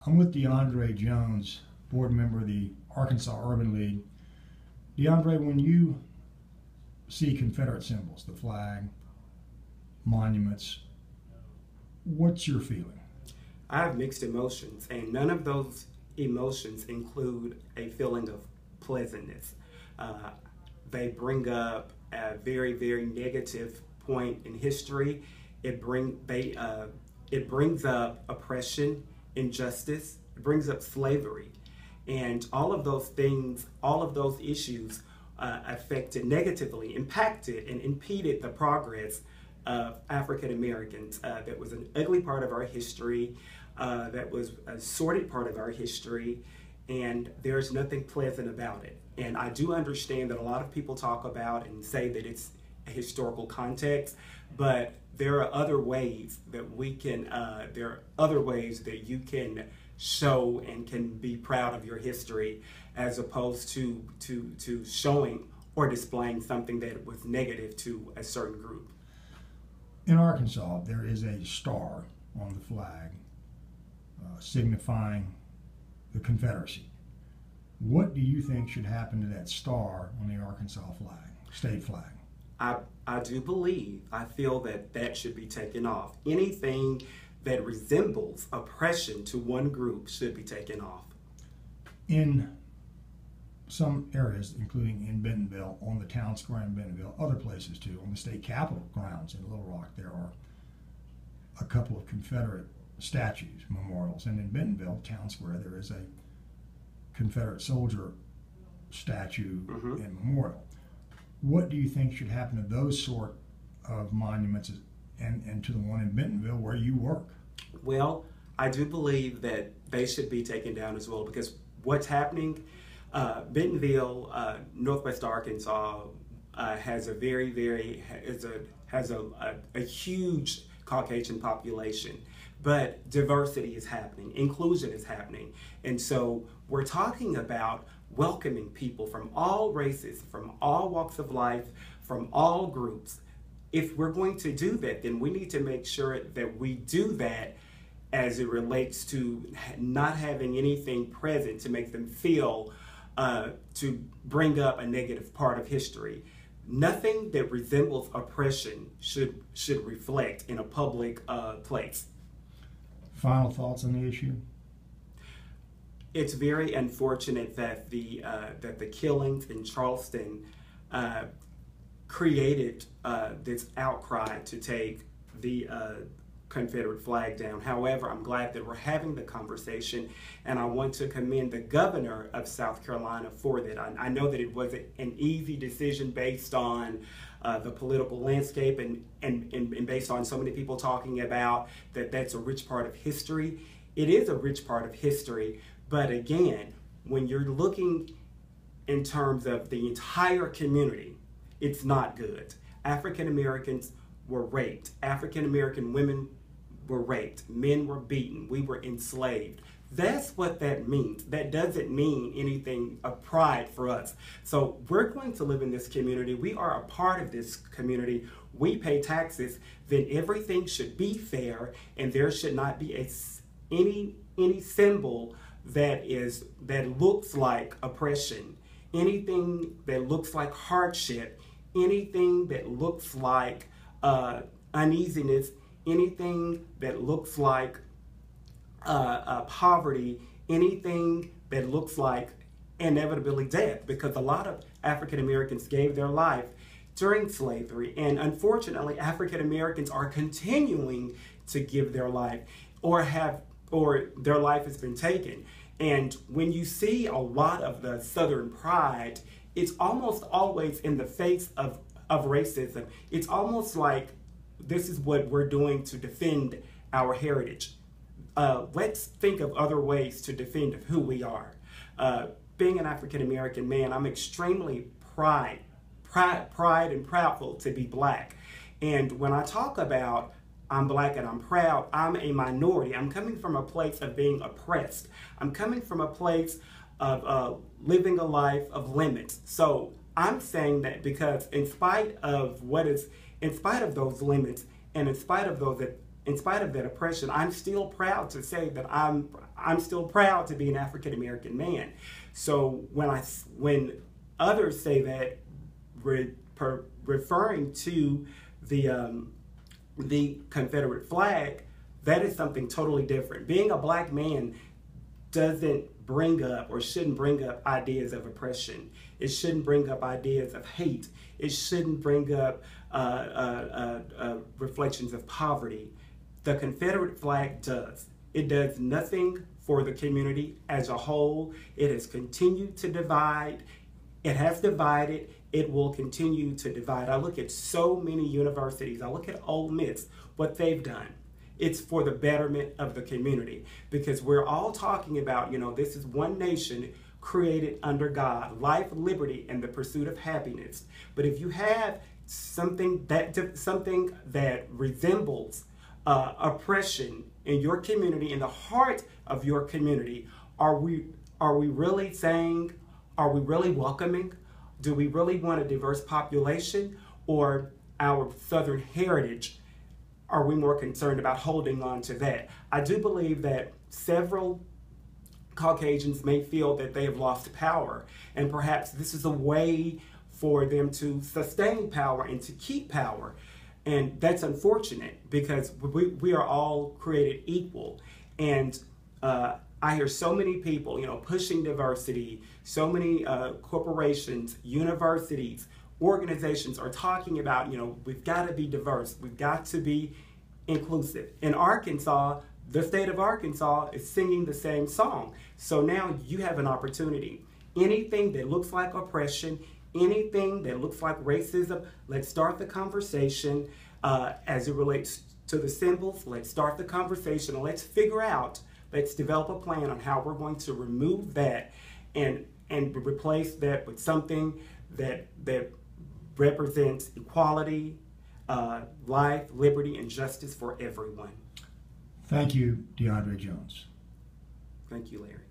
I'm with DeAndre Jones, board member of the Arkansas Urban League. DeAndre, when you see Confederate symbols, the flag, monuments, what's your feeling? I have mixed emotions, and none of those emotions include a feeling of pleasantness. They bring up a very, very negative point in history. It brings up oppression, injustice. It brings up slavery, and all of those things, all of those issues affected negatively, impacted, and impeded the progress of African Americans. That was an ugly part of our history. That was a sordid part of our history, and there's nothing pleasant about it. And I do understand that a lot of people talk about and say that it's a historical context, but there are other ways that we can, there are other ways that you can show and can be proud of your history, as opposed to showing or displaying something that was negative to a certain group. In Arkansas, there is a star on the flag signifying the Confederacy. What do you think should happen to that star on the Arkansas flag, state flag? I do believe, I feel that that should be taken off. Anything that resembles oppression to one group should be taken off. In some areas, including in Bentonville, on the town square in Bentonville, other places too, on the state capitol grounds in Little Rock, there are a couple of Confederate statues, memorials. And in Bentonville, town square, there is a Confederate soldier statue and memorial. What do you think should happen to those sort of monuments and to the one in Bentonville where you work? Well, I do believe that they should be taken down as well, because what's happening, Bentonville, Northwest Arkansas, has a a huge Caucasian population, but diversity is happening, inclusion is happening, and so we're talking about welcoming people from all races, from all walks of life, from all groups. If we're going to do that, then we need to make sure that we do that as it relates to not having anything present to make them feel, to bring up a negative part of history. Nothing that resembles oppression should reflect in a public place. Final thoughts on the issue? It's very unfortunate that the killings in Charleston created this outcry to take the Confederate flag down. However, I'm glad that we're having the conversation, and I want to commend the governor of South Carolina for that. I know that it wasn't an easy decision based on the political landscape and based on so many people talking about that that's a rich part of history. It is a rich part of history, but again, when you're looking in terms of the entire community, it's not good. African Americans were raped. African American women were raped. Men were beaten. We were enslaved. That's what that means. That doesn't mean anything of pride for us. So we're going to live in this community. We are a part of this community. We pay taxes. Then everything should be fair, and there should not be any symbol that looks like oppression, anything that looks like hardship, anything that looks like uneasiness, anything that looks like poverty, anything that looks like inevitably death, because a lot of African Americans gave their life during slavery, and unfortunately African Americans are continuing to give their life or their life has been taken. And when you see a lot of the Southern pride, it's almost always in the face of racism. It's almost like this is what we're doing to defend our heritage. Let's think of other ways to defend who we are. Being an African American man, I'm extremely pride and proudful to be Black. And when I talk about I'm Black and I'm proud, I'm a minority. I'm coming from a place of being oppressed. I'm coming from a place of living a life of limits. So I'm saying that because in spite of those limits, and in spite of that oppression, I'm still proud to say that I'm I'm still proud to be an African American man. So when others say that, referring to the Confederate flag, that is something totally different. Being a black man doesn't bring up or shouldn't bring up ideas of oppression. It shouldn't bring up ideas of hate. It shouldn't bring up reflections of poverty. The Confederate flag does. It does nothing for the community as a whole. It has continued to divide. It has divided. It will continue to divide. I look at so many universities. I look at Ole Miss, what they've done. It's for the betterment of the community, because we're all talking about, this is one nation created under God, life, liberty, and the pursuit of happiness. But if you have something that resembles oppression in your community, in the heart of your community, are we really saying, are we really welcoming? Do we really want a diverse population, or our Southern heritage? Are we more concerned about holding on to that? I do believe that several Caucasians may feel that they have lost power, and perhaps this is a way for them to sustain power and to keep power. And that's unfortunate, because we are all created equal. And I hear so many people, pushing diversity, so many corporations, universities, organizations are talking about, we've got to be diverse, we've got to be inclusive. In Arkansas, the state of Arkansas is singing the same song. So now you have an opportunity. Anything that looks like oppression, anything that looks like racism, let's start the conversation as it relates to the symbols. Let's start the conversation, and let's figure out, let's develop a plan on how we're going to remove that and replace that with something that represents equality, life, liberty, and justice for everyone. Thank you, DeAndre Jones. Thank you, Larry.